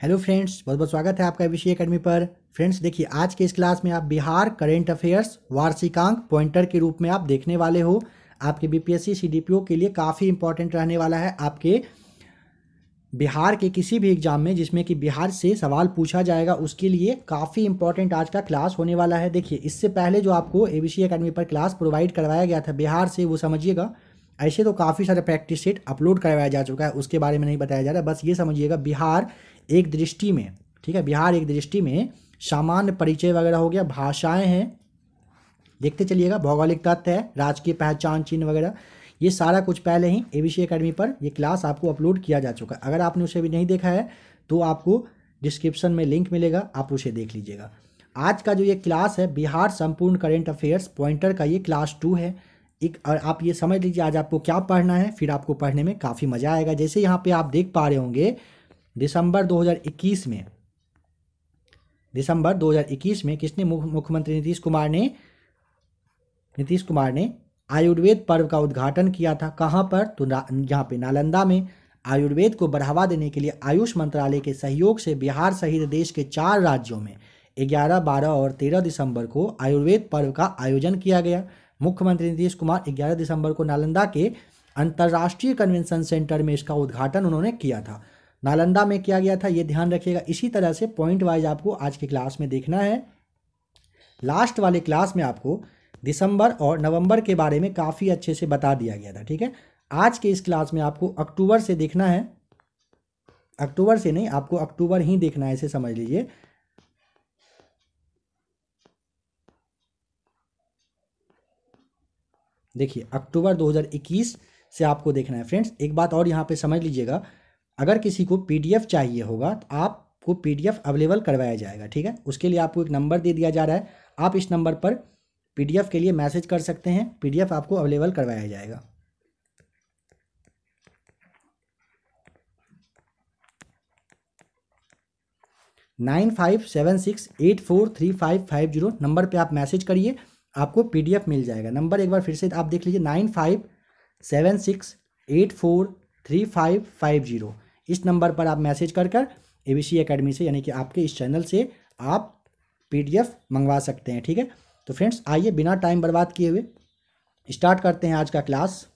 Hello friends, बहुत बहुत स्वागत है आपका एबीसी एकेडमी पर। फ्रेंड्स देखिए, आज के इस क्लास में आप बिहार करेंट अफेयर्स वार्षिकांक पॉइंटर के रूप में आप देखने वाले हो। आपके बीपीएससी सीडीपीओ के लिए काफ़ी इंपॉर्टेंट रहने वाला है। आपके बिहार के किसी भी एग्जाम में जिसमें कि बिहार से सवाल पूछा जाएगा, उसके लिए काफ़ी इंपॉर्टेंट आज का क्लास होने वाला है। देखिए, इससे पहले जो आपको एबीसी एकेडमी पर क्लास प्रोवाइड करवाया गया था बिहार से, वो समझिएगा। ऐसे तो काफ़ी सारे प्रैक्टिस सेट अपलोड करवाया जा चुका है, उसके बारे में नहीं बताया जा रहा है। बस ये समझिएगा, बिहार एक दृष्टि में, ठीक है, बिहार एक दृष्टि में सामान्य परिचय वगैरह हो गया, भाषाएं हैं, देखते चलिएगा, भौगोलिक तथ्य है, राजकीय पहचान चिन्ह वगैरह, ये सारा कुछ पहले ही एबीसी एकेडमी पर ये क्लास आपको अपलोड किया जा चुका है। अगर आपने उसे भी नहीं देखा है तो आपको डिस्क्रिप्शन में लिंक मिलेगा, आप उसे देख लीजिएगा। आज का जो ये क्लास है बिहार संपूर्ण करेंट अफेयर्स पॉइंटर का, ये क्लास 2 है। एक और आप ये समझ लीजिए आज आपको क्या पढ़ना है, फिर आपको पढ़ने में काफ़ी मज़ा आएगा। जैसे यहाँ पे आप देख पा रहे होंगे, दिसंबर 2021 में किसने, मुख्यमंत्री नीतीश कुमार ने आयुर्वेद पर्व का उद्घाटन किया था। कहाँ पर? तो यहाँ पे नालंदा में। आयुर्वेद को बढ़ावा देने के लिए आयुष मंत्रालय के सहयोग से बिहार सहित देश के 4 राज्यों में 11, 12 और 13 दिसंबर को आयुर्वेद पर्व का आयोजन किया गया। मुख्यमंत्री नीतीश कुमार 11 दिसंबर को नालंदा के अंतर्राष्ट्रीय कन्वेंशन सेंटर में इसका उद्घाटन उन्होंने किया था। नालंदा में किया गया था, ये ध्यान रखिएगा। इसी तरह से पॉइंट वाइज आपको आज के क्लास में देखना है। लास्ट वाले क्लास में आपको दिसंबर और नवंबर के बारे में काफ़ी अच्छे से बता दिया गया था, ठीक है। आज के इस क्लास में आपको अक्टूबर से देखना है, अक्टूबर से नहीं, आपको अक्टूबर ही देखना है, ऐसे समझ लीजिए। देखिए, अक्टूबर 2021 से आपको देखना है। फ्रेंड्स एक बात और यहाँ पे समझ लीजिएगा, अगर किसी को पीडीएफ चाहिए होगा तो आपको पीडीएफ अवेलेबल करवाया जाएगा, ठीक है। उसके लिए आपको एक नंबर दे दिया जा रहा है, आप इस नंबर पर पीडीएफ के लिए मैसेज कर सकते हैं, पीडीएफ आपको अवेलेबल करवाया जाएगा। नाइन 9576843550 नंबर पे आप मैसेज करिए, आपको पीडीएफ मिल जाएगा। नंबर एक बार फिर से आप देख लीजिए, 9576843550। इस नंबर पर आप मैसेज कर एबीसी एकेडमी से, यानी कि आपके इस चैनल से आप पीडीएफ मंगवा सकते हैं, ठीक है। तो फ्रेंड्स आइए बिना टाइम बर्बाद किए हुए स्टार्ट करते हैं आज का क्लास।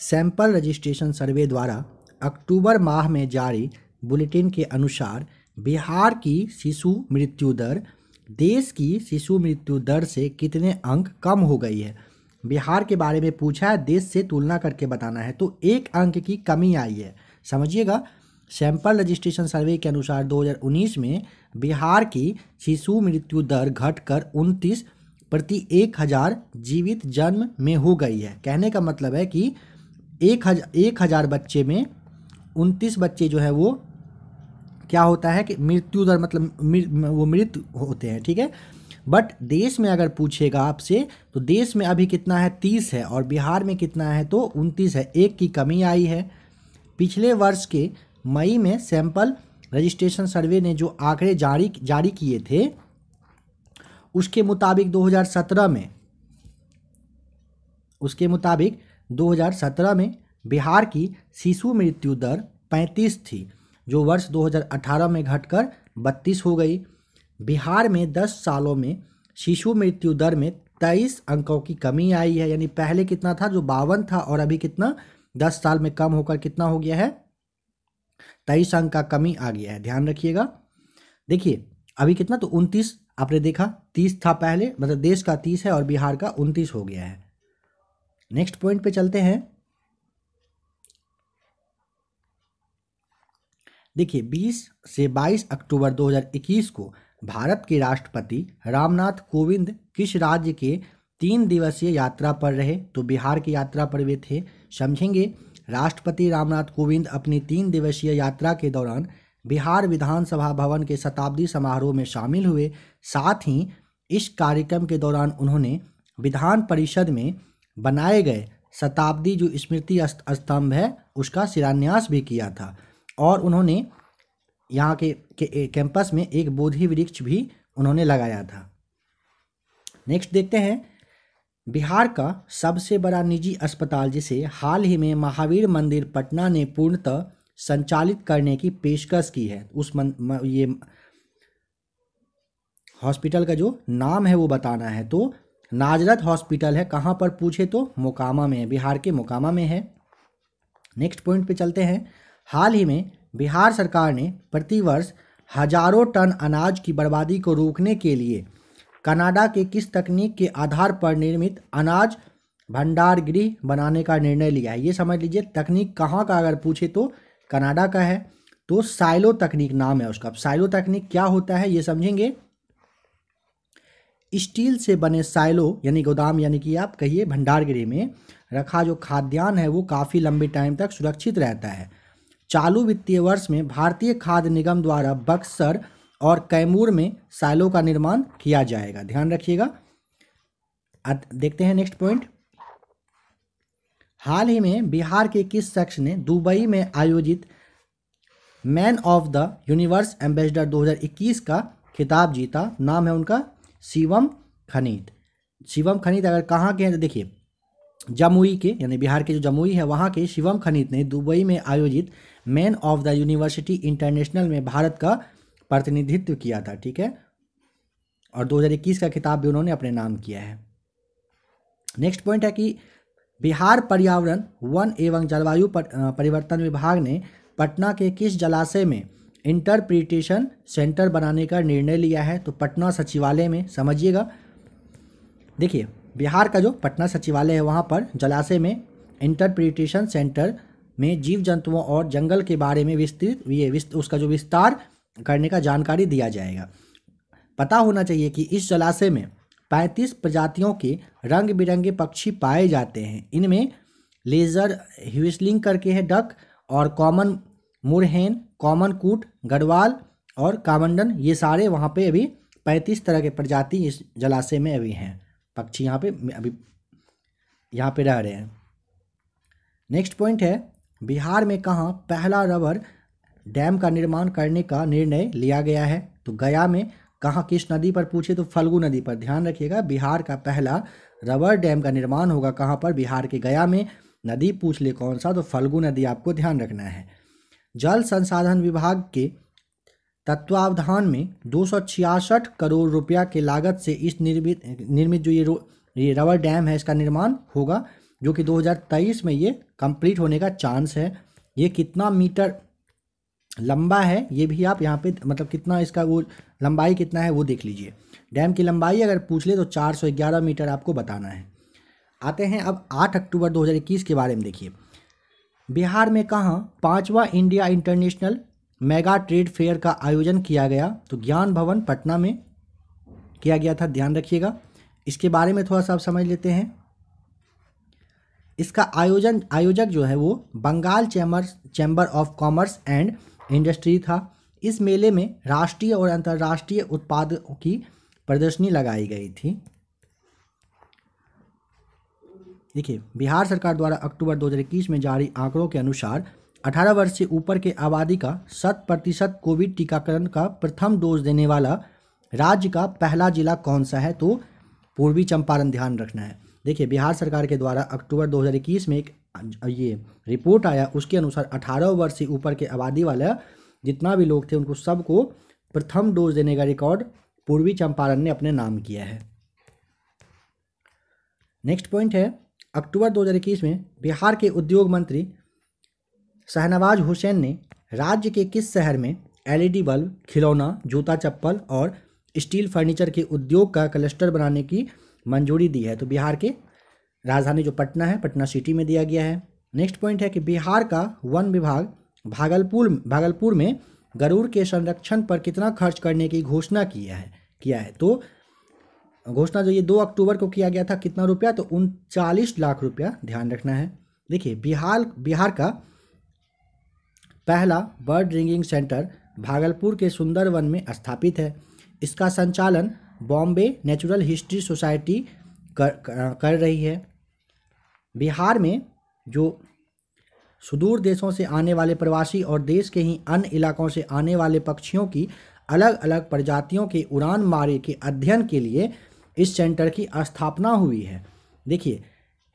सैंपल रजिस्ट्रेशन सर्वे द्वारा अक्टूबर माह में जारी बुलेटिन के अनुसार बिहार की शिशु मृत्यु दर देश की शिशु मृत्यु दर से कितने अंक कम हो गई है। बिहार के बारे में पूछा है, देश से तुलना करके बताना है, तो 1 अंक की कमी आई है, समझिएगा। सैंपल रजिस्ट्रेशन सर्वे के अनुसार 2019 में बिहार की शिशु मृत्यु दर घटकर 29 प्रति 1000 जीवित जन्म में हो गई है। कहने का मतलब है कि 1000 बच्चे में 29 बच्चे जो है वो क्या होता है कि मृत्यु दर, मतलब वो मृत होते हैं, ठीक है। बट देश में अगर पूछेगा आपसे तो देश में अभी कितना है, 30 है, और बिहार में कितना है तो 29 है, 1 की कमी आई है। पिछले वर्ष के मई में सैंपल रजिस्ट्रेशन सर्वे ने जो आंकड़े जारी किए थे, उसके मुताबिक 2017 में बिहार की शिशु मृत्यु दर 35 थी, जो वर्ष 2018 में घटकर 32 हो गई। बिहार में 10 सालों में शिशु मृत्यु दर में 23 अंकों की कमी आई है, यानी पहले कितना था, जो 52 था, और अभी कितना 10 साल में कम होकर कितना हो गया है, 23 अंक का कमी आ गया है, ध्यान रखिएगा। देखिए अभी कितना, तो 29 आपने देखा, 30 था पहले, मतलब देश का 30 है और बिहार का 29 हो गया है। नेक्स्ट पॉइंट पे चलते हैं। देखिए 20 से 22 अक्टूबर 2021 को भारत के राष्ट्रपति रामनाथ कोविंद किस राज्य के 3 दिवसीय यात्रा पर रहे, तो बिहार की यात्रा पर वे थे, समझेंगे। राष्ट्रपति रामनाथ कोविंद अपनी 3 दिवसीय यात्रा के दौरान बिहार विधानसभा भवन के शताब्दी समारोह में शामिल हुए। साथ ही इस कार्यक्रम के दौरान उन्होंने विधान परिषद में बनाए गए शताब्दी जो स्मृति स्तंभ है उसका शिलान्यास भी किया था, और उन्होंने यहाँ के कैंपस में एक बोधि वृक्ष भी उन्होंने लगाया था। नेक्स्ट देखते हैं, बिहार का सबसे बड़ा निजी अस्पताल जिसे हाल ही में महावीर मंदिर पटना ने पूर्णतः संचालित करने की पेशकश की है। उस ये हॉस्पिटल का जो नाम है वो बताना है। तो नाजरत हॉस्पिटल है, कहाँ पर पूछे तो मोकामा में है, बिहार के मोकामा में है। नेक्स्ट पॉइंट पे चलते हैं। हाल ही में बिहार सरकार ने प्रतिवर्ष हजारों टन अनाज की बर्बादी को रोकने के लिए कनाडा के किस तकनीक के आधार पर निर्मित अनाज भंडार गृह बनाने का निर्णय लिया है? ये समझ लीजिए तकनीक कहाँ का अगर पूछे तो कनाडा का है। तो साइलो तकनीक नाम है उसका। साइलो तकनीक क्या होता है ये समझेंगे। स्टील से बने साइलो यानी गोदाम यानी कि आप कहिए भंडार गृह में रखा जो खाद्यान्न है वो काफ़ी लंबे टाइम तक सुरक्षित रहता है। चालू वित्तीय वर्ष में भारतीय खाद्य निगम द्वारा बक्सर और कैमूर में साइलो का निर्माण किया जाएगा, ध्यान रखिएगा। देखते हैं नेक्स्ट पॉइंट। हाल ही में बिहार के किस शख्स ने दुबई में आयोजित man of the universe ambassador 2021 का खिताब जीता? नाम है उनका शिवम खनीत। शिवम खनीत अगर कहाँ के हैं तो देखिए जमुई के, यानी बिहार के जो जमुई है वहाँ के शिवम खनीत ने दुबई में आयोजित man of the university international में भारत का प्रतिनिधित्व किया था, ठीक है। और 2021 का खिताब भी उन्होंने अपने नाम किया है। नेक्स्ट पॉइंट है कि बिहार पर्यावरण वन एवं जलवायु परिवर्तन विभाग ने पटना के किस जलाशय में इंटरप्रिटेशन सेंटर बनाने का निर्णय लिया है? तो पटना सचिवालय में, समझिएगा। देखिए बिहार का जो पटना सचिवालय है वहाँ पर जलाशय में इंटरप्रिटेशन सेंटर में जीव जंतुओं और जंगल के बारे में उसका जो विस्तार करने का जानकारी दिया जाएगा। पता होना चाहिए कि इस जलाशय में 35 प्रजातियों के रंग बिरंगे पक्षी पाए जाते हैं। इनमें लेजर ह्विस्लिंग करके है डक, और कॉमन मुरहेन, कॉमन कूट, गढ़वाल और कामंडन, ये सारे वहाँ पे अभी 35 तरह के प्रजाति इस जलाशय में अभी हैं। पक्षी यहाँ पे रह रहे हैं। नेक्स्ट पॉइंट है बिहार में कहाँ पहला रबर डैम का निर्माण करने का निर्णय लिया गया है? तो गया में। कहाँ किस नदी पर पूछे तो फल्गु नदी पर, ध्यान रखिएगा। बिहार का पहला रबर डैम का निर्माण होगा कहाँ पर? बिहार के गया में। नदी पूछ ले कौन सा, तो फल्गु नदी आपको ध्यान रखना है। जल संसाधन विभाग के तत्वावधान में 266 करोड़ रुपया के लागत से इस निर्मित जो ये रबर डैम है इसका निर्माण होगा, जो कि 2023 में ये कंप्लीट होने का चांस है। ये कितना मीटर लंबा है ये भी आप यहाँ पे, मतलब कितना इसका वो लंबाई कितना है वो देख लीजिए। डैम की लंबाई अगर पूछ ले तो 411 मीटर आपको बताना है। आते हैं अब 8 अक्टूबर 2021 के बारे में। देखिए बिहार में कहाँ 5वां India international mega trade fair का आयोजन किया गया? तो ज्ञान भवन पटना में किया गया था, ध्यान रखिएगा। इसके बारे में थोड़ा सा आप समझ लेते हैं। इसका आयोजक जो है वो Bengal chamber of commerce and industry था। इस मेले में राष्ट्रीय और अंतर्राष्ट्रीय उत्पादों की प्रदर्शनी लगाई गई थी। देखिए बिहार सरकार द्वारा अक्टूबर 2021 में जारी आंकड़ों के अनुसार 18 वर्ष से ऊपर के आबादी का 100% कोविड टीकाकरण का प्रथम डोज देने वाला राज्य का पहला जिला कौन सा है? तो पूर्वी चंपारण, ध्यान रखना है। देखिए बिहार सरकार के द्वारा अक्टूबर 2021 में एक ये रिपोर्ट आया, उसके अनुसार 18 वर्ष से ऊपर के आबादी वाला जितना भी लोग थे उनको सबको प्रथम डोज देने का रिकॉर्ड पूर्वी चंपारण ने अपने नाम किया है। नेक्स्ट पॉइंट है अक्टूबर 2021 में बिहार के उद्योग मंत्री शहनवाज हुसैन ने राज्य के किस शहर में एलईडी बल्ब, खिलौना, जूता चप्पल और स्टील फर्नीचर के उद्योग का क्लस्टर बनाने की मंजूरी दी है? तो बिहार के राजधानी जो पटना है, पटना सिटी में दिया गया है। नेक्स्ट पॉइंट है कि बिहार का वन विभाग भागलपुर में गरुड़ के संरक्षण पर कितना खर्च करने की घोषणा किया है? तो घोषणा जो ये 2 अक्टूबर को किया गया था, कितना रुपया? तो 39 लाख रुपया, ध्यान रखना है। देखिए बिहार का पहला बर्ड रिंगिंग सेंटर भागलपुर के सुंदरवन में स्थापित है। इसका संचालन बॉम्बे नेचुरल हिस्ट्री सोसाइटी कर रही है। बिहार में जो सुदूर देशों से आने वाले प्रवासी और देश के ही अन्य इलाकों से आने वाले पक्षियों की अलग अलग प्रजातियों के उड़ान मारे के अध्ययन के लिए इस सेंटर की स्थापना हुई है। देखिए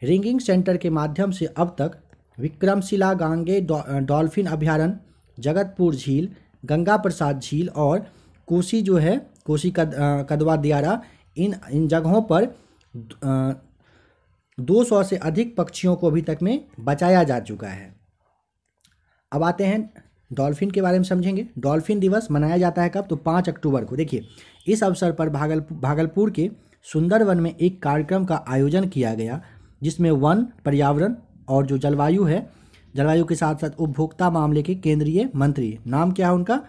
रिंगिंग सेंटर के माध्यम से अब तक विक्रमशिला गांगे डॉल्फिन अभयारण्य, जगतपुर झील, गंगा प्रसाद झील और कोसी जो है कोसी कदवा दियारा, इन जगहों पर 200 से अधिक पक्षियों को अभी तक में बचाया जा चुका है। अब आते हैं डॉल्फिन के बारे में समझेंगे। डॉल्फिन दिवस मनाया जाता है कब? तो 5 अक्टूबर को। देखिए, इस अवसर पर भागलपुर के सुंदरवन में एक कार्यक्रम का आयोजन किया गया, जिसमें वन, पर्यावरण और जो जलवायु है, जलवायु के साथ साथ उपभोक्ता मामले के केंद्रीय मंत्री, नाम क्या है उनका?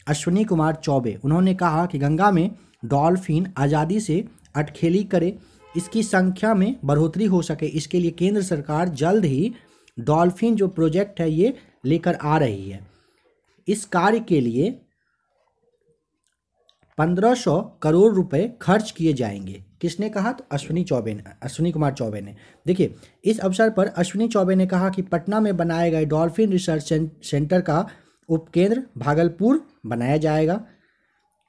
अश्विनी कुमार चौबे, उन्होंने कहा कि गंगा में डॉल्फिन आज़ादी से अटखेली करे, इसकी संख्या में बढ़ोतरी हो सके, इसके लिए केंद्र सरकार जल्द ही डॉल्फिन जो प्रोजेक्ट है ये लेकर आ रही है। इस कार्य के लिए 1500 करोड़ रुपए खर्च किए जाएंगे। किसने कहा? तो अश्विनी कुमार चौबे ने। देखिए, इस अवसर पर अश्विनी चौबे ने कहा कि पटना में बनाए गए डॉल्फिन रिसर्च सेंटर का उपकेंद्र भागलपुर बनाया जाएगा।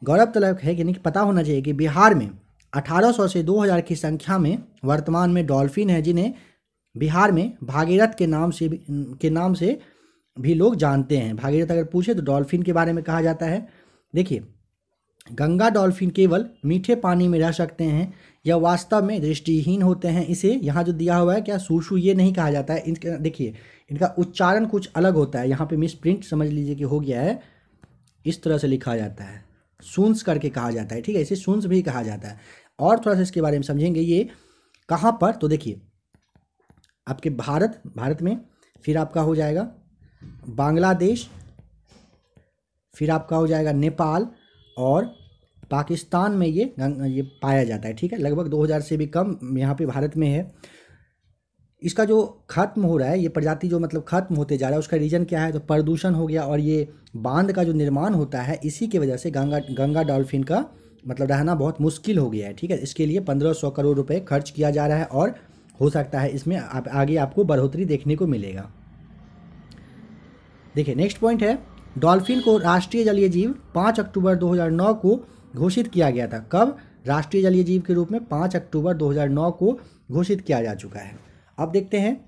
गौरव तलब है कि पता होना चाहिए कि बिहार में 1800 से 2000 की संख्या में वर्तमान में डॉल्फिन है, जिन्हें बिहार में भागीरथ के नाम से भी लोग जानते हैं। भागीरथ अगर पूछे तो डॉल्फिन के बारे में कहा जाता है। देखिए, गंगा डॉल्फिन केवल मीठे पानी में रह सकते हैं, यह वास्तव में दृष्टिहीन होते हैं। इसे यहाँ जो दिया हुआ है क्या सूसू, ये नहीं कहा जाता है। इनका देखिए, इनका उच्चारण कुछ अलग होता है। यहाँ पे मिस प्रिंट समझ लीजिए कि हो गया है, इस तरह से लिखा जाता है, सूंस करके कहा जाता है, ठीक है, इसे सूंस भी कहा जाता है। और थोड़ा सा इसके बारे में समझेंगे, ये कहाँ पर? तो देखिए, आपके भारत में, फिर आपका हो जाएगा बांग्लादेश, फिर आपका हो जाएगा नेपाल और पाकिस्तान में ये पाया जाता है, ठीक है। लगभग 2000 से भी कम यहाँ पे भारत में है। इसका जो खत्म हो रहा है, ये प्रजाति जो मतलब खत्म होते जा रहा है, उसका रीज़न क्या है? तो प्रदूषण हो गया, और ये बांध का जो निर्माण होता है, इसी की वजह से गंगा डॉल्फिन का मतलब रहना बहुत मुश्किल हो गया है, ठीक है। इसके लिए 1500 करोड़ रुपए खर्च किया जा रहा है, और हो सकता है इसमें आगे आपको बढ़ोतरी देखने को मिलेगा। देखिए, नेक्स्ट पॉइंट है, डॉल्फिन को राष्ट्रीय जलीय जीव 5 अक्टूबर 2009 को घोषित किया गया था। कब? राष्ट्रीय जलीय जीव के रूप में 5 अक्टूबर 2009 को घोषित किया जा चुका है। अब देखते हैं,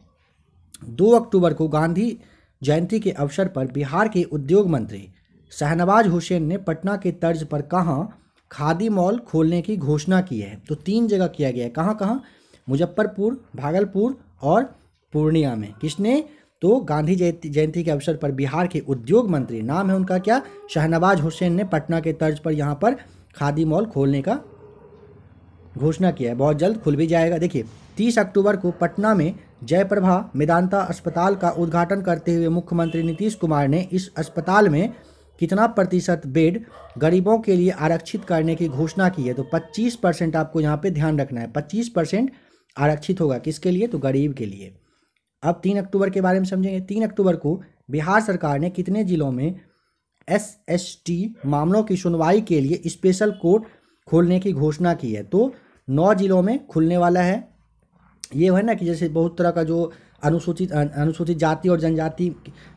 2 अक्टूबर को गांधी जयंती के अवसर पर बिहार के उद्योग मंत्री शहनवाज हुसैन ने पटना के तर्ज पर कहाँ खादी मॉल खोलने की घोषणा की है। तो 3 जगह किया गया है। कहाँ कहाँ? मुजफ्फरपुर, भागलपुर और पूर्णिया में। किसने? तो गांधी जयंती के अवसर पर बिहार के उद्योग मंत्री, नाम है उनका क्या? शहनवाज हुसैन ने पटना के तर्ज पर यहाँ पर खादी मॉल खोलने का घोषणा किया है। बहुत जल्द खुल भी जाएगा। देखिए, 30 अक्टूबर को पटना में जयप्रभा मेदांता अस्पताल का उद्घाटन करते हुए मुख्यमंत्री नीतीश कुमार ने इस अस्पताल में कितना प्रतिशत बेड गरीबों के लिए आरक्षित करने की घोषणा की है। तो 25% आपको यहाँ पे ध्यान रखना है, 25% आरक्षित होगा। किसके लिए? तो गरीब के लिए। अब 3 अक्टूबर के बारे में समझेंगे। 3 अक्टूबर को बिहार सरकार ने कितने जिलों में SST मामलों की सुनवाई के लिए स्पेशल कोर्ट खोलने की घोषणा की है। तो 9 जिलों में खुलने वाला है। ये है ना कि जैसे बहुत तरह का जो अनुसूचित जाति और जनजाति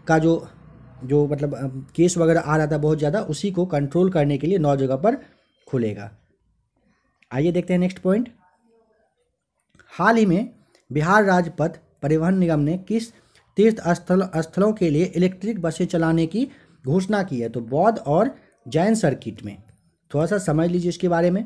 का जो मतलब केस वगैरह आ रहा था बहुत ज़्यादा, उसी को कंट्रोल करने के लिए 9 जगह पर खुलेगा। आइए देखते हैं नेक्स्ट पॉइंट। हाल ही में बिहार राजपथ परिवहन निगम ने किस तीर्थ स्थलों के लिए इलेक्ट्रिक बसें चलाने की घोषणा की है। तो बौद्ध और जैन सर्किट में। थोड़ा सा समझ लीजिए इसके बारे में।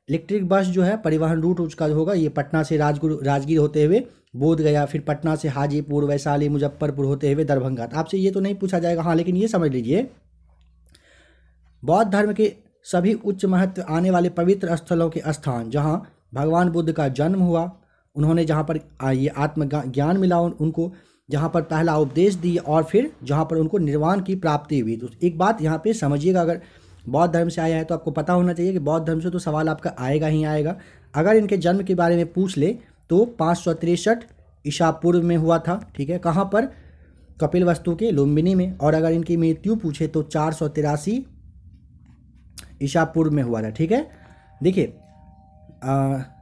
इलेक्ट्रिक बस जो है परिवहन रूट उसका होगा, ये पटना से राजगीर होते हुए बोध गया, फिर पटना से हाजीपुर, वैशाली, मुजफ्फरपुर होते हुए दरभंगा। तो आपसे ये तो नहीं पूछा जाएगा, हाँ, लेकिन ये समझ लीजिए, बौद्ध धर्म के सभी उच्च महत्व आने वाले पवित्र स्थलों के स्थान, जहाँ भगवान बुद्ध का जन्म हुआ, उन्होंने जहाँ पर ये आत्म ज्ञान मिला उनको, जहाँ पर पहला उपदेश दिया, और फिर जहाँ पर उनको निर्वाण की प्राप्ति हुई। तो एक बात यहाँ पे समझिएगा, अगर बौद्ध धर्म से आया है तो आपको पता होना चाहिए कि बौद्ध धर्म से तो सवाल आपका आएगा ही आएगा। अगर इनके जन्म के बारे में पूछ ले तो 563 ईसा पूर्व में हुआ था, ठीक है। कहाँ पर? कपिलवस्तु के लुम्बिनी में। और अगर इनकी मृत्यु पूछे तो 483 ईसा पूर्व में हुआ था, ठीक है। देखिए,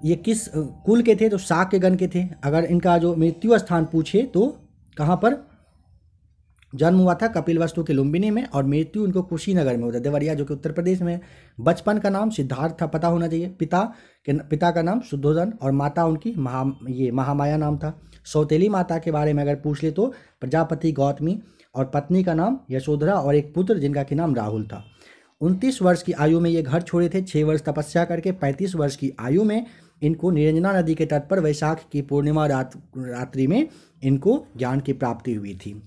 ये किस कुल के थे? तो शाक्य गण के थे। अगर इनका जो मृत्यु स्थान पूछे तो कहाँ पर? जन्म हुआ था कपिलवस्तु के लुम्बिनी में और मृत्यु उनको कुशीनगर में हुआ था, देवरिया जो कि उत्तर प्रदेश में है। बचपन का नाम सिद्धार्थ था, पता होना चाहिए। पिता का नाम शुद्धोधन और माता उनकी महामाया नाम था। सौतेली माता के बारे में अगर पूछ ले तो प्रजापति गौतमी, और पत्नी का नाम यशोधरा और एक पुत्र जिनका कि नाम राहुल था। 29 वर्ष की आयु में ये घर छोड़े थे, 6 वर्ष तपस्या करके। 35 वर्ष की आयु में इनको निरंजना नदी के तट पर वैशाख की पूर्णिमा रात्रि में इनको ज्ञान की प्राप्ति हुई थी।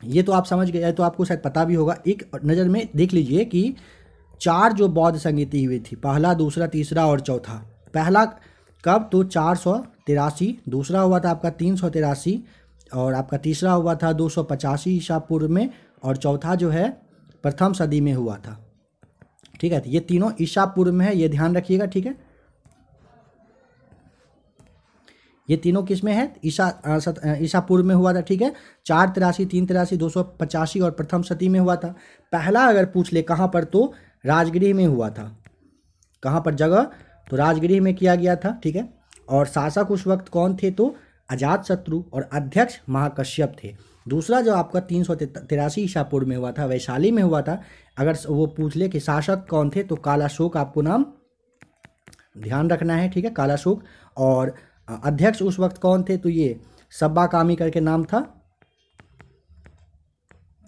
ये तो आप समझ गए, तो आपको शायद पता भी होगा। एक नज़र में देख लीजिए कि 4 जो बौद्ध संगीति हुई थी, पहला, दूसरा, तीसरा और चौथा। पहला कब, तो 483, दूसरा हुआ था आपका 383 और आपका तीसरा हुआ था 285 ईसा पूर्व में, और चौथा जो है प्रथम सदी में हुआ था। ठीक है, तो ये तीनों ईसा पूर्व में है, ये ध्यान रखिएगा। ठीक है, ये तीनों किस में है, ईसा पूर्व में हुआ था। ठीक है, 483, 383, 285 और प्रथम सदी में हुआ था। पहला अगर पूछ ले कहाँ पर, तो राजगृह में हुआ था। कहाँ पर जगह, तो राजगृह में किया गया था। ठीक है, और शासक उस वक्त कौन थे, तो अजातशत्रु, और अध्यक्ष महाकश्यप थे। दूसरा जो आपका 383 ईसा पूर्व में हुआ था, वैशाली में हुआ था। अगर वो पूछ ले कि शासक कौन थे, तो कालाशोक आपको नाम ध्यान रखना है। ठीक है, कालाशोक। और अध्यक्ष उस वक्त कौन थे, तो ये सब्बाकामी करके नाम था।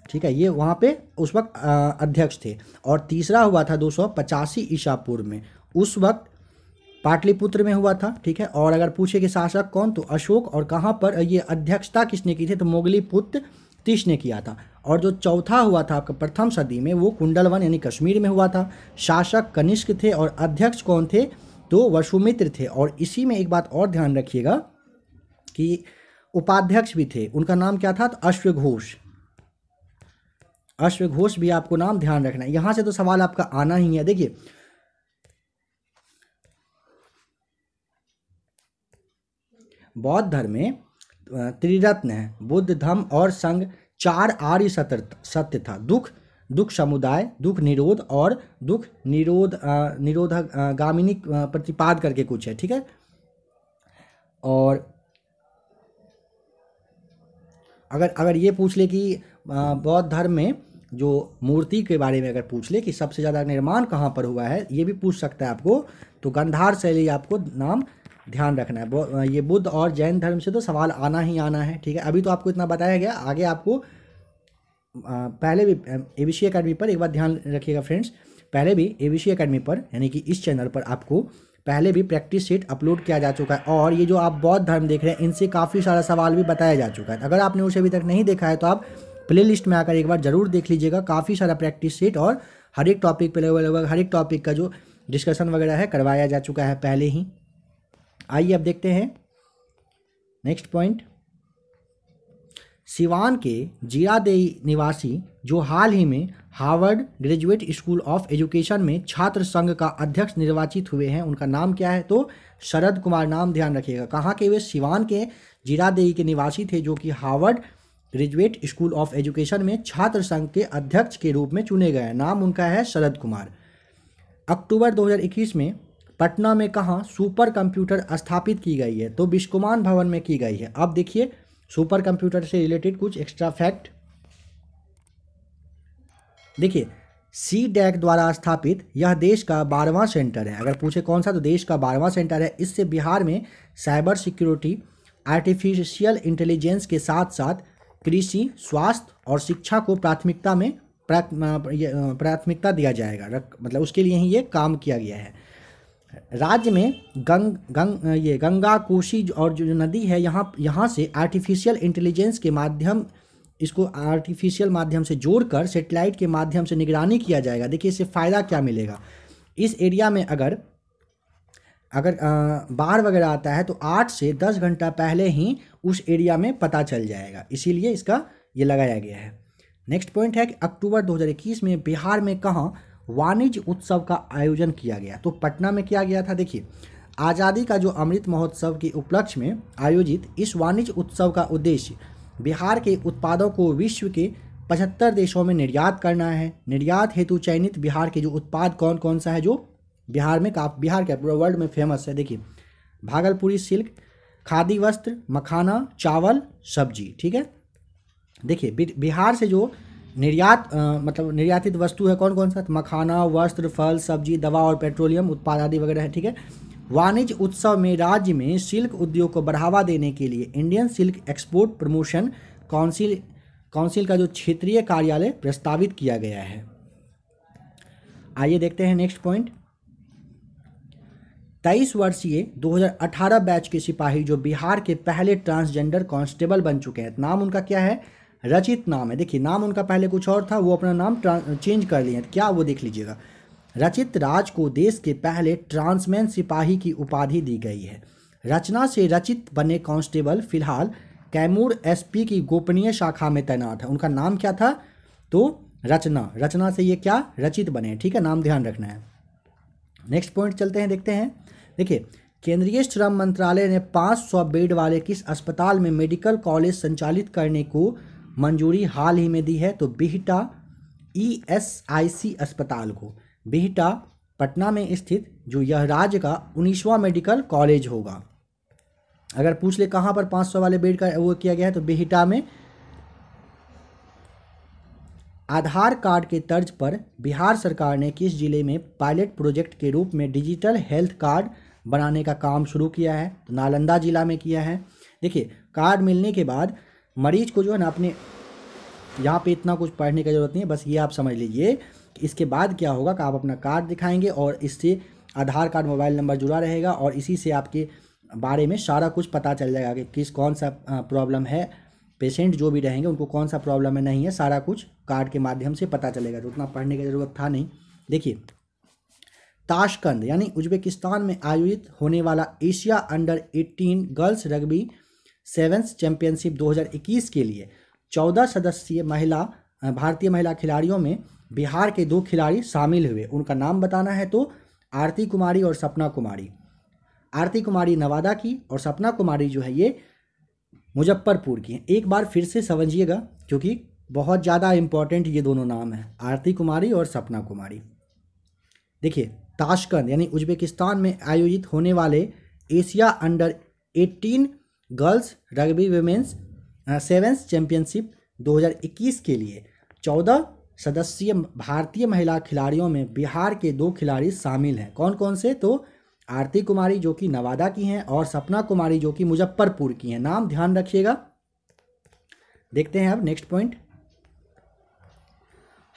ठीक है, ये वहाँ पे उस वक्त अध्यक्ष थे। और तीसरा हुआ था 285 ईसा पूर्व में, उस वक्त पाटलिपुत्र में हुआ था। ठीक है, और अगर पूछे कि शासक कौन, तो अशोक। और कहाँ पर ये अध्यक्षता किसने की थी, तो मोगलीपुत्र तीस ने किया था। और जो चौथा हुआ था आपका प्रथम सदी में, वो कुंडलवन यानी कश्मीर में हुआ था। शासक कनिष्क थे और अध्यक्ष कौन थे, तो वसुमित्र थे। और इसी में एक बात और ध्यान रखिएगा कि उपाध्यक्ष भी थे, उनका नाम क्या था, तो अश्वघोष। अश्वघोष भी आपको नाम ध्यान रखना है। यहां से तो सवाल आपका आना ही है। देखिए, बौद्ध धर्म में त्रिरत्न है, बुद्ध, धम्म और संघ। 4 आर्य सत्य था, दुख समुदाय, दुख निरोध और दुख निरोध गामिनी प्रतिपाद करके कुछ है। ठीक है, और अगर ये पूछ ले कि बौद्ध धर्म में जो मूर्ति के बारे में अगर पूछ ले कि सबसे ज़्यादा निर्माण कहाँ पर हुआ है, ये भी पूछ सकता है आपको, तो गांधार शैली आपको नाम ध्यान रखना है। ये बुद्ध और जैन धर्म से तो सवाल आना ही आना है। ठीक है, अभी तो आपको इतना बताया गया, आगे आपको पहले भी एबीसी एकेडमी पर एक बार ध्यान रखिएगा फ्रेंड्स, पहले भी एबीसी एकेडमी पर यानी कि इस चैनल पर आपको पहले भी प्रैक्टिस सेट अपलोड किया जा चुका है। और ये जो आप बौद्ध धर्म देख रहे हैं, इनसे काफ़ी सारा सवाल भी बताया जा चुका है। अगर आपने उसे अभी तक नहीं देखा है तो आप प्ले लिस्ट में आकर एक बार ज़रूर देख लीजिएगा। काफ़ी सारा प्रैक्टिस सेट और हर एक टॉपिक पर लगभग हर एक टॉपिक का जो डिस्कशन वगैरह है करवाया जा चुका है पहले ही। आइए अब देखते हैं नेक्स्ट पॉइंट। सिवान के जीरादेई निवासी जो हाल ही में Harvard graduate school of education में छात्र संघ का अध्यक्ष निर्वाचित हुए हैं, उनका नाम क्या है, तो शरद कुमार। नाम ध्यान रखिएगा। कहाँ के, वे सिवान के जीरादेई के निवासी थे, जो कि Harvard graduate school of education में छात्र संघ के अध्यक्ष के रूप में चुने गए हैं। नाम उनका है शरद कुमार। अक्टूबर 2021 में पटना में कहाँ सुपर कंप्यूटर स्थापित की गई है, तो बिस्कोमान भवन में की गई है। अब देखिए सुपर कंप्यूटर से रिलेटेड कुछ एक्स्ट्रा फैक्ट देखिए। CDAC द्वारा स्थापित यह देश का 12वां सेंटर है। अगर पूछे कौन सा, तो देश का 12वां सेंटर है। इससे बिहार में साइबर सिक्योरिटी, आर्टिफिशियल इंटेलिजेंस के साथ साथ कृषि, स्वास्थ्य और शिक्षा को प्राथमिकता दिया जाएगा। मतलब उसके लिए ही ये काम किया गया है। राज्य में गंगा कोसी और जो नदी है, यहाँ से आर्टिफिशियल इंटेलिजेंस के माध्यम, इसको आर्टिफिशियल माध्यम से जोड़कर सैटेलाइट के माध्यम से निगरानी किया जाएगा। देखिए इससे फ़ायदा क्या मिलेगा। इस एरिया में अगर बाढ़ वगैरह आता है तो 8 से 10 घंटा पहले ही उस एरिया में पता चल जाएगा, इसीलिए इसका ये लगाया गया है। नेक्स्ट पॉइंट है कि अक्टूबर 2021 में बिहार में कहाँ वाणिज्य उत्सव का आयोजन किया गया, तो पटना में किया गया था। देखिए आज़ादी का जो अमृत महोत्सव के उपलक्ष्य में आयोजित इस वाणिज्य उत्सव का उद्देश्य बिहार के उत्पादों को विश्व के 75 देशों में निर्यात करना है। निर्यात हेतु चयनित बिहार के जो उत्पाद कौन कौन सा है जो बिहार के पूरा वर्ल्ड में फेमस है। देखिए भागलपुरी सिल्क, खादी वस्त्र, मखाना, चावल, सब्जी। ठीक है, देखिए बिहार से जो निर्यात मतलब निर्यातित वस्तु है कौन कौन सा, तो मखाना, वस्त्र, फल, सब्जी, दवा और पेट्रोलियम उत्पाद आदि वगैरह है, ठीक है। वाणिज्य उत्सव में राज्य में सिल्क उद्योग को बढ़ावा देने के लिए Indian silk export promotion council council का जो क्षेत्रीय कार्यालय प्रस्तावित किया गया है। आइए देखते हैं नेक्स्ट पॉइंट। 23 वर्षीय 2018 बैच के सिपाही जो बिहार के पहले ट्रांसजेंडर कांस्टेबल बन चुके हैं, नाम उनका क्या है, रचित नाम है। देखिए नाम उनका पहले कुछ और था, वो अपना नाम चेंज कर लिए हैं, क्या वो देख लीजिएगा। रचित राज को देश के पहले ट्रांसमैन सिपाही की उपाधि दी गई है। रचना से रचित बने कांस्टेबल फिलहाल कैमूर एसपी की गोपनीय शाखा में तैनात है। उनका नाम क्या था, तो रचना, रचना से ये क्या रचित बने, ठीक है, नाम ध्यान रखना है। नेक्स्ट पॉइंट चलते हैं, देखते हैं। देखिए केंद्रीय श्रम मंत्रालय ने 500 बेड वाले किस अस्पताल में मेडिकल कॉलेज संचालित करने को मंजूरी हाल ही में दी है, तो बिहटा ईएसआईसी अस्पताल को। बिहटा पटना में स्थित जो यह राज्य का 19वां मेडिकल कॉलेज होगा। अगर पूछ ले कहाँ पर 500 वाले बेड का वो किया गया है, तो बिहटा में। आधार कार्ड के तर्ज पर बिहार सरकार ने किस जिले में पायलट प्रोजेक्ट के रूप में डिजिटल हेल्थ कार्ड बनाने का काम शुरू किया है, तो नालंदा जिला में किया है। देखिए कार्ड मिलने के बाद मरीज को जो है ना अपने, यहाँ पे इतना कुछ पढ़ने की ज़रूरत नहीं है, बस ये आप समझ लीजिए कि इसके बाद क्या होगा कि आप अपना कार्ड दिखाएंगे और इससे आधार कार्ड मोबाइल नंबर जुड़ा रहेगा और इसी से आपके बारे में सारा कुछ पता चल जाएगा कि किस कौन सा प्रॉब्लम है, पेशेंट जो भी रहेंगे उनको कौन सा प्रॉब्लम है नहीं है, सारा कुछ कार्ड के माध्यम से पता चलेगा, तो उतना पढ़ने की ज़रूरत था नहीं। देखिए ताशकंद यानी उज्बेकिस्तान में आयोजित होने वाला Asia under 18 girls rugby sevens championship 2021 के लिए 14 सदस्यीय भारतीय महिला खिलाड़ियों में बिहार के 2 खिलाड़ी शामिल हुए। उनका नाम बताना है, तो आरती कुमारी और सपना कुमारी। आरती कुमारी नवादा की और सपना कुमारी जो है ये मुजफ्फरपुर की हैं। एक बार फिर से समझिएगा क्योंकि बहुत ज़्यादा इंपॉर्टेंट ये दोनों नाम हैं, आरती कुमारी और सपना कुमारी। देखिए ताशकंद यानी उज्बेकिस्तान में आयोजित होने वाले Asia under 18 girls rugby women's sevens championship 2021 के लिए 14 सदस्यीय भारतीय महिला खिलाड़ियों में बिहार के 2 खिलाड़ी शामिल हैं। कौन कौन से, तो आरती कुमारी जो कि नवादा की हैं और सपना कुमारी जो कि मुजफ्फरपुर की हैं। नाम ध्यान रखिएगा। देखते हैं अब नेक्स्ट पॉइंट।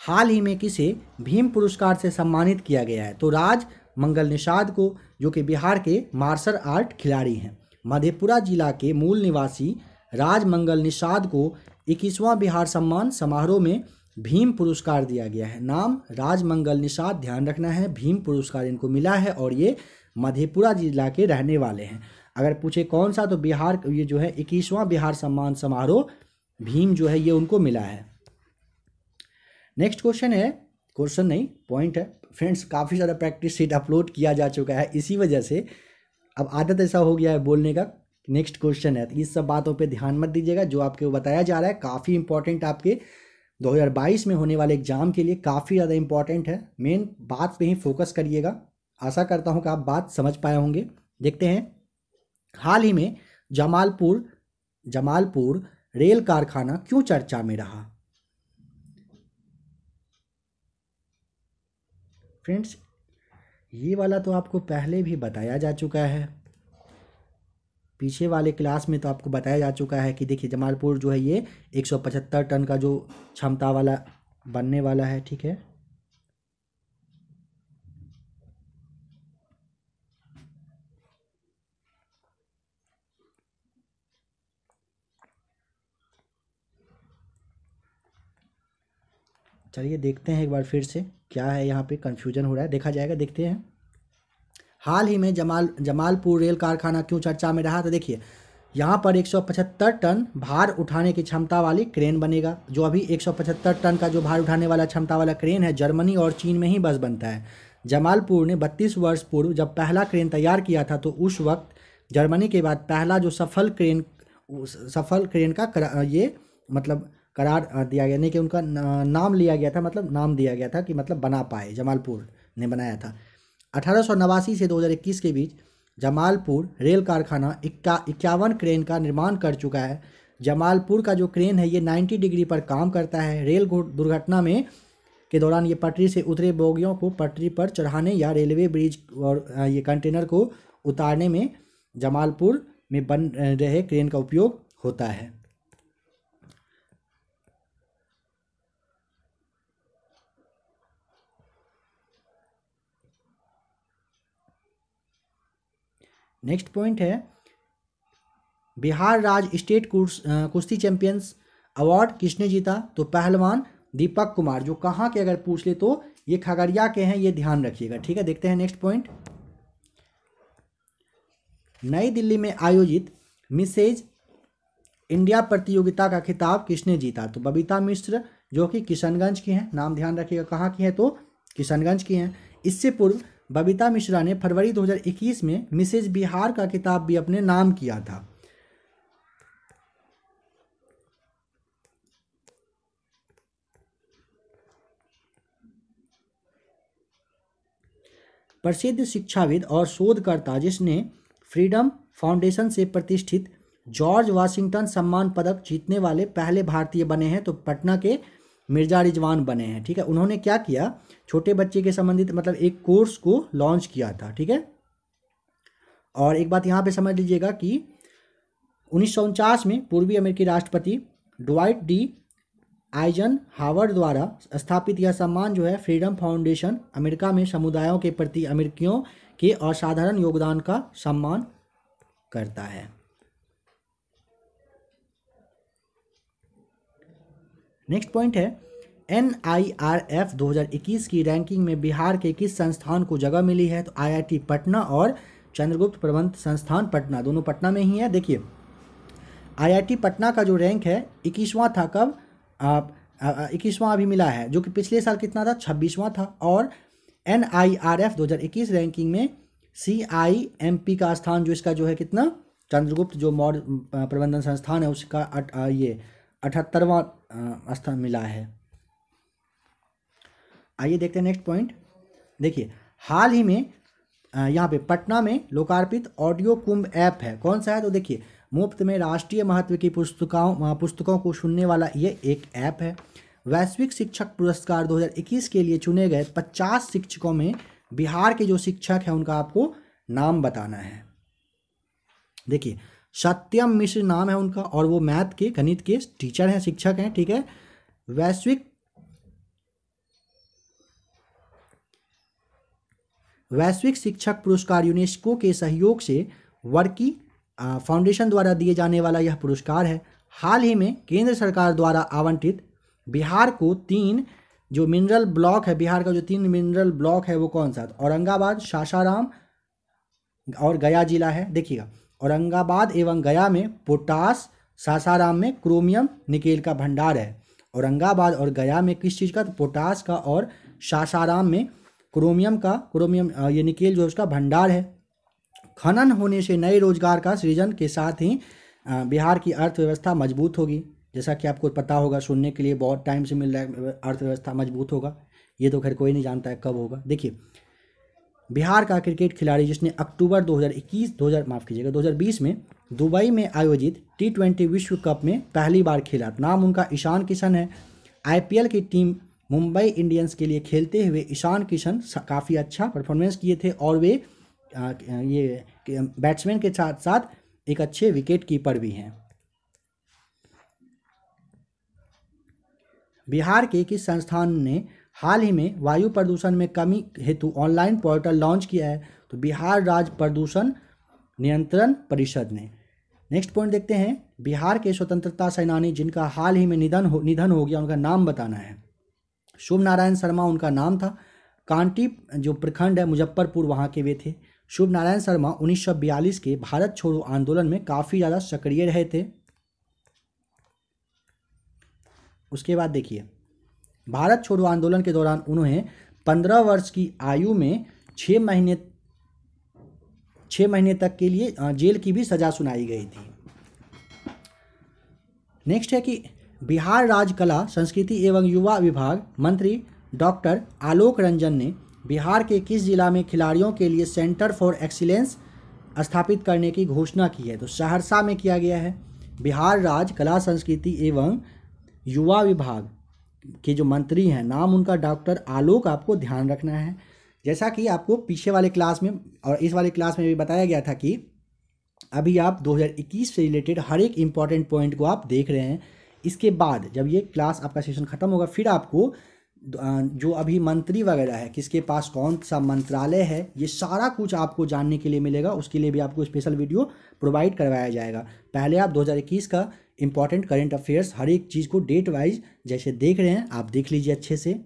हाल ही में किसे भीम पुरस्कार से सम्मानित किया गया है, तो राज मंगल निषाद को जो कि बिहार के मार्शल आर्ट खिलाड़ी हैं। मधेपुरा जिला के मूल निवासी राज मंगल निषाद को 21वां बिहार सम्मान समारोह में भीम पुरस्कार दिया गया है। नाम राज मंगल निषाद, ध्यान रखना है, भीम पुरस्कार इनको मिला है और ये मधेपुरा जिला के रहने वाले हैं। अगर पूछे कौन सा, तो बिहार ये जो है 21वां बिहार सम्मान समारोह भीम जो है ये उनको मिला है। नेक्स्ट क्वेश्चन है, क्वेश्चन नहीं पॉइंट है फ्रेंड्स, काफ़ी ज़्यादा प्रैक्टिस शीट अपलोड किया जा चुका है, इसी वजह से अब आदत ऐसा हो गया है बोलने का। नेक्स्ट क्वेश्चन है, तो इस सब बातों पे ध्यान मत दीजिएगा, जो आपको बताया जा रहा है काफ़ी इंपॉर्टेंट आपके 2022 में होने वाले एग्जाम के लिए काफ़ी ज़्यादा इंपॉर्टेंट है। मेन बात पे ही फोकस करिएगा। आशा करता हूँ कि आप बात समझ पाए होंगे। देखते हैं, हाल ही में जमालपुर रेल कारखाना क्यों चर्चा में रहा। फ्रेंड्स ये वाला तो आपको पहले भी बताया जा चुका है, पीछे वाले क्लास में तो आपको बताया जा चुका है कि देखिए जमालपुर जो है ये 175 टन का जो क्षमता वाला बनने वाला है, ठीक है। चलिए देखते हैं एक बार फिर से क्या है, यहाँ पे कंफ्यूजन हो रहा है, देखा जाएगा, देखते हैं। हाल ही में जमालपुर रेल कारखाना क्यों चर्चा में रहा, तो देखिए यहाँ पर 175 टन भार उठाने की क्षमता वाली क्रेन बनेगा। जो अभी 175 टन का जो भार उठाने वाला क्षमता वाला क्रेन है जर्मनी और चीन में ही बस बनता है। जमालपुर ने 32 वर्ष पूर्व जब पहला क्रेन तैयार किया था, तो उस वक्त जर्मनी के बाद पहला जो सफल क्रेन का ये मतलब करार दिया गया, नहीं कि उनका नाम लिया गया था, मतलब नाम दिया गया था कि मतलब बना पाए, जमालपुर ने बनाया था। 1889 से 2021 के बीच जमालपुर रेल कारखाना 51 क्रेन का निर्माण कर चुका है, जमालपुर का जो क्रेन है ये 90 डिग्री पर काम करता है। रेल दुर्घटना में के दौरान ये पटरी से उतरे बोगियों को पटरी पर चढ़ाने या रेलवे ब्रिज और ये कंटेनर को उतारने में जमालपुर में बन रहे क्रेन का उपयोग होता है। नेक्स्ट पॉइंट है बिहार राज्य स्टेट कुश्ती चैंपियंस अवार्ड किसने जीता? तो पहलवान दीपक कुमार, जो कहाँ के अगर पूछ ले तो ये खगड़िया के हैं, ये ध्यान रखिएगा, ठीक है। देखते हैं नेक्स्ट पॉइंट। नई दिल्ली में आयोजित मिसेज इंडिया प्रतियोगिता का खिताब किसने जीता? तो बबीता मिश्र, जो कि किशनगंज की हैं, नाम ध्यान रखिएगा कहाँ की हैं तो किशनगंज की हैं। इससे पूर्व बबीता मिश्रा ने फरवरी 2021 में मिसेज बिहार का खिताब भी अपने नाम किया था। प्रसिद्ध शिक्षाविद और शोधकर्ता जिसने फ्रीडम फाउंडेशन से प्रतिष्ठित जॉर्ज वाशिंगटन सम्मान पदक जीतने वाले पहले भारतीय बने हैं, तो पटना के मिर्जा रिजवान बने हैं, ठीक है। उन्होंने क्या किया, छोटे बच्चे के संबंधित मतलब एक कोर्स को लॉन्च किया था, ठीक है। और एक बात यहाँ पे समझ लीजिएगा कि 1949 में पूर्वी अमेरिकी राष्ट्रपति ड्वाइट डी आइजन हावर्ड द्वारा स्थापित यह सम्मान जो है फ्रीडम फाउंडेशन अमेरिका में समुदायों के प्रति अमेरिकियों के असाधारण योगदान का सम्मान करता है। नेक्स्ट पॉइंट है NIRF 2021 की रैंकिंग में बिहार के किस संस्थान को जगह मिली है? तो IIT पटना और चंद्रगुप्त प्रबंध संस्थान पटना, दोनों पटना में ही है। देखिए IIT पटना का जो रैंक है 21वां था, कब 21वां अभी मिला है, जो कि पिछले साल कितना था, 26वां था। और NIRF 2021 रैंकिंग में CIMP का स्थान जो इसका जो है कितना, चंद्रगुप्त जो मौर्य प्रबंधन संस्थान है उसका ये 78वां स्थान मिला है। आइए देखते हैं नेक्स्ट पॉइंट। देखिए हाल ही में यहाँ पे पटना में लोकार्पित ऑडियो कुंभ ऐप है, कौन सा है? तो देखिए मुफ्त में राष्ट्रीय महत्व की पुस्तकों को सुनने वाला ये एक ऐप है। वैश्विक शिक्षक पुरस्कार 2021 के लिए चुने गए 50 शिक्षकों में बिहार के जो शिक्षक हैं उनका आपको नाम बताना है। देखिए सत्यम मिश्र नाम है उनका और वो मैथ के गणित के टीचर हैं, शिक्षक हैं, ठीक है। वैश्विक शिक्षक पुरस्कार यूनेस्को के सहयोग से वर्की फाउंडेशन द्वारा दिए जाने वाला यह पुरस्कार है। हाल ही में केंद्र सरकार द्वारा आवंटित बिहार को 3 जो मिनरल ब्लॉक है, बिहार का जो 3 मिनरल ब्लॉक है वो कौन सा? औरंगाबाद, सासाराम और गया जिला है। देखिएगा औरंगाबाद एवं गया में पोटास, सासाराम में क्रोमियम निकेल का भंडार है। औरंगाबाद और गया में किस चीज़ का? तो पोटास का, और सासाराम में क्रोमियम ये निकेल जो उसका भंडार है। खनन होने से नए रोजगार का सृजन के साथ ही बिहार की अर्थव्यवस्था मजबूत होगी। जैसा कि आपको पता होगा, सुनने के लिए बहुत टाइम से मिल रहा है, अर्थव्यवस्था मजबूत होगा, ये तो खैर कोई नहीं जानता है कब होगा। देखिए बिहार का क्रिकेट खिलाड़ी जिसने अक्टूबर 2020 में दुबई में आयोजित T20 विश्व कप में पहली बार खेला, नाम उनका ईशान किशन है। IPL की टीम मुंबई इंडियंस के लिए खेलते हुए ईशान किशन काफ़ी अच्छा परफॉर्मेंस किए थे और वे ये बैट्समैन के साथ साथ एक अच्छे विकेट कीपर भी हैं। बिहार के किस संस्थान ने हाल ही में वायु प्रदूषण में कमी हेतु ऑनलाइन पोर्टल लॉन्च किया है? तो बिहार राज्य प्रदूषण नियंत्रण परिषद ने। नेक्स्ट पॉइंट देखते हैं, बिहार के स्वतंत्रता सेनानी जिनका हाल ही में निधन हो गया, उनका नाम बताना है। शुभ नारायण शर्मा उनका नाम था। कांटी जो प्रखंड है मुजफ्फरपुर, वहाँ के वे थे। शुभ नारायण शर्मा 1942 के भारत छोड़ो आंदोलन में काफ़ी ज़्यादा सक्रिय रहे थे। उसके बाद देखिए भारत छोड़ो आंदोलन के दौरान उन्हें 15 वर्ष की आयु में 6 महीने तक के लिए जेल की भी सज़ा सुनाई गई थी। नेक्स्ट है कि बिहार राज्य कला संस्कृति एवं युवा विभाग मंत्री डॉक्टर आलोक रंजन ने बिहार के किस जिला में खिलाड़ियों के लिए सेंटर फॉर एक्सीलेंस स्थापित करने की घोषणा की है? तो सहरसा में किया गया है। बिहार राज्य कला संस्कृति एवं युवा विभाग के जो मंत्री हैं, नाम उनका डॉक्टर आलोक, आपको ध्यान रखना है। जैसा कि आपको पीछे वाले क्लास में और इस वाले क्लास में भी बताया गया था कि अभी आप 2021 से रिलेटेड हर एक इम्पॉर्टेंट पॉइंट को आप देख रहे हैं। इसके बाद जब ये क्लास आपका सेशन खत्म होगा, फिर आपको जो अभी मंत्री वगैरह है, किसके पास कौन सा मंत्रालय है, ये सारा कुछ आपको जानने के लिए मिलेगा। उसके लिए भी आपको स्पेशल वीडियो प्रोवाइड करवाया जाएगा। पहले आप 2021 का इंपॉर्टेंट करंट अफेयर्स हर एक चीज़ को डेट वाइज जैसे देख रहे हैं, आप देख लीजिए अच्छे से।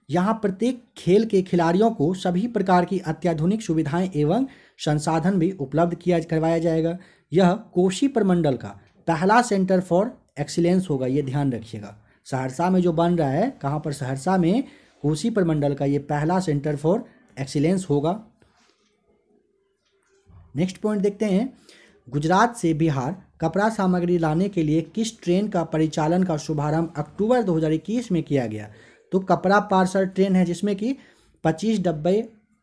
यहाँ प्रत्येक खेल के खिलाड़ियों को सभी प्रकार की अत्याधुनिक सुविधाएं एवं संसाधन भी उपलब्ध करवाया जाएगा। यह कोसी प्रमंडल का पहला सेंटर फॉर एक्सीलेंस होगा, ये ध्यान रखिएगा। सहरसा में जो बन रहा है, कहाँ पर, सहरसा में कोसी प्रमंडल का ये पहला सेंटर फॉर एक्सीलेंस होगा। नेक्स्ट पॉइंट देखते हैं, गुजरात से बिहार कपड़ा सामग्री लाने के लिए किस ट्रेन का परिचालन का शुभारंभ अक्टूबर 2021 में किया गया? तो कपड़ा पार्सल ट्रेन है, जिसमें कि 25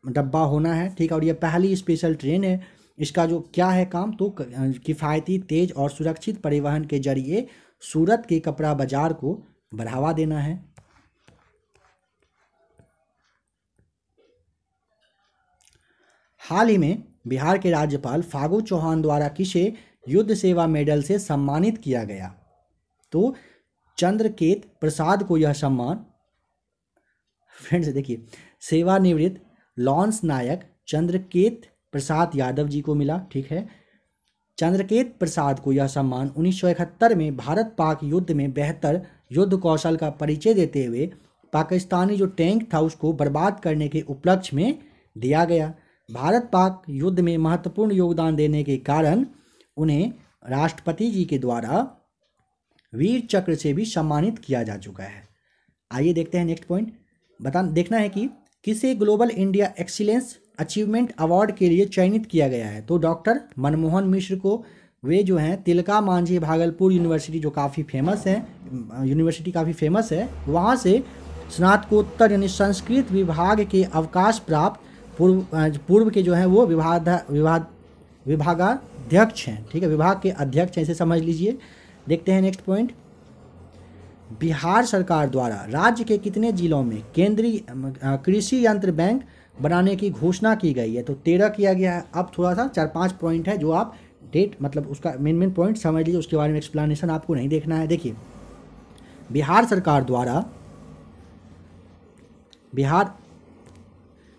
डब्बा होना है, ठीक है। और ये पहली स्पेशल ट्रेन है। इसका जो क्या है काम, तो किफ़ायती, तेज और सुरक्षित परिवहन के जरिए सूरत के कपड़ा बाजार को बढ़ावा देना है। हाल ही में बिहार के राज्यपाल फागू चौहान द्वारा किसे युद्ध सेवा मेडल से सम्मानित किया गया? तो चंद्रकेत प्रसाद को यह सम्मान, फ्रेंड्स देखिए, सेवानिवृत्त लॉन्स नायक चंद्रकेत प्रसाद यादव जी को मिला, ठीक है। चंद्रकेत प्रसाद को यह सम्मान 1971 में भारत पाक युद्ध में बेहतर युद्ध कौशल का परिचय देते हुए पाकिस्तानी जो टैंक था उसको बर्बाद करने के उपलक्ष्य में दिया गया। भारत पाक युद्ध में महत्वपूर्ण योगदान देने के कारण उन्हें राष्ट्रपति जी के द्वारा वीर चक्र से भी सम्मानित किया जा चुका है। आइए देखते हैं नेक्स्ट पॉइंट। देखना है कि किसे global India excellence achievement award के लिए चयनित किया गया है? तो डॉक्टर मनमोहन मिश्र को। वे जो हैं तिलका मांझी भागलपुर यूनिवर्सिटी, जो काफ़ी फेमस है, यूनिवर्सिटी काफ़ी फेमस है, वहाँ से स्नातकोत्तर यानी संस्कृत विभाग के अवकाश प्राप्त पूर्व के जो हैं वो विभागाध्यक्ष हैं, ठीक है, विभाग के अध्यक्ष हैं, इसे समझ लीजिए। देखते हैं नेक्स्ट पॉइंट। बिहार सरकार द्वारा राज्य के कितने जिलों में केंद्रीय कृषि यंत्र बैंक बनाने की घोषणा की गई है? तो 13 किया गया है। अब थोड़ा सा 4-5 पॉइंट है जो आप डेट मतलब उसका मेन पॉइंट समझ लीजिए, उसके बारे में एक्सप्लेनेशन आपको नहीं देखना है। देखिए, बिहार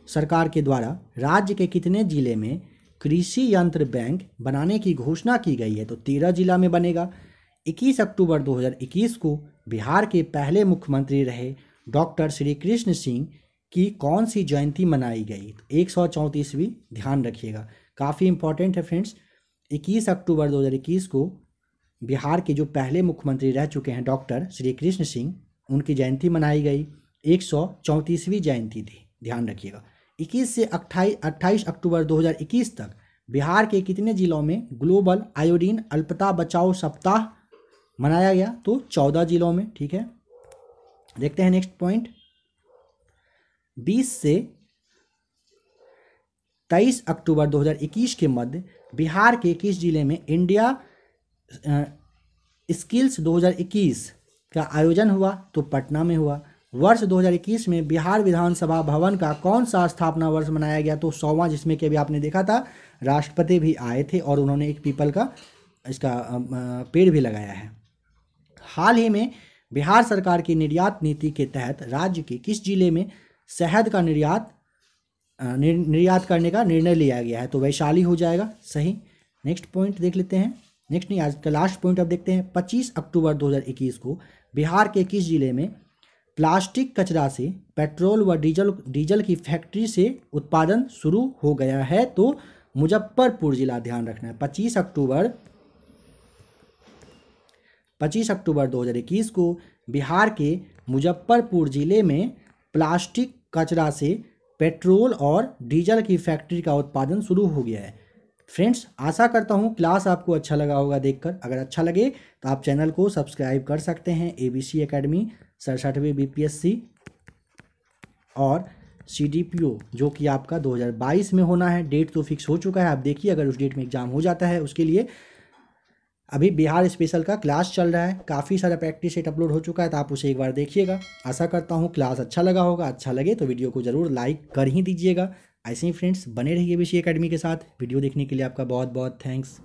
सरकार के द्वारा राज्य के कितने जिले में कृषि यंत्र बैंक बनाने की घोषणा की गई है? तो 13 जिला में बनेगा। 21 अक्टूबर 2021 को बिहार के पहले मुख्यमंत्री रहे डॉक्टर श्री कृष्ण सिंह की कौन सी जयंती मनाई गई? तो 134वीं, ध्यान रखिएगा, काफ़ी इंपॉर्टेंट है फ्रेंड्स। 21 अक्टूबर 2021 को बिहार के जो पहले मुख्यमंत्री रह चुके हैं डॉक्टर श्री कृष्ण सिंह, उनकी जयंती मनाई गई, 134वीं जयंती थी, ध्यान रखिएगा। 21 से 28 अक्टूबर 2021 तक बिहार के कितने जिलों में ग्लोबल आयोडीन अल्पता बचाओ सप्ताह मनाया गया? तो 14 जिलों में, ठीक है। देखते हैं नेक्स्ट पॉइंट। 20 से 23 अक्टूबर 2021 के मध्य बिहार के किस जिले में इंडिया स्किल्स 2021 का आयोजन हुआ? तो पटना में हुआ। वर्ष 2021 में बिहार विधानसभा भवन का कौन सा स्थापना वर्ष मनाया गया? तो 100वां, जिसमें कि अभी आपने देखा था राष्ट्रपति भी आए थे और उन्होंने एक पीपल का इसका पेड़ भी लगाया है। हाल ही में बिहार सरकार की निर्यात नीति के तहत राज्य के किस जिले में शहद का निर्यात करने का निर्णय लिया गया है? तो वैशाली हो जाएगा, सही। नेक्स्ट पॉइंट देख लेते हैं। नेक्स्ट नहीं, आज का लास्ट पॉइंट अब देखते हैं। 25 अक्टूबर 2021 को बिहार के किस जिले में प्लास्टिक कचरा से पेट्रोल व डीजल की फैक्ट्री से उत्पादन शुरू हो गया है? तो मुजफ्फरपुर जिला, ध्यान रखना है। 25 अक्टूबर 2021 को बिहार के मुजफ्फरपुर जिले में प्लास्टिक कचरा से पेट्रोल और डीजल की फैक्ट्री का उत्पादन शुरू हो गया है। फ्रेंड्स, आशा करता हूँ क्लास आपको अच्छा लगा होगा देखकर। अगर अच्छा लगे तो आप चैनल को सब्सक्राइब कर सकते हैं, ABC एकेडमी 67वीं BPSC, और CDPO जो कि आपका 2022 में होना है। डेट तो फिक्स हो चुका है, आप देखिए अगर उस डेट में एग्ज़ाम हो जाता है उसके लिए अभी बिहार स्पेशल का क्लास चल रहा है, काफ़ी सारा प्रैक्टिस सेट अपलोड हो चुका है, तो आप उसे एक बार देखिएगा। आशा करता हूँ क्लास अच्छा लगा होगा, अच्छा लगे तो वीडियो को ज़रूर लाइक कर ही दीजिएगा। ऐसे ही फ्रेंड्स बने रहिए BCA एकेडमी के साथ। वीडियो देखने के लिए आपका बहुत बहुत थैंक्स।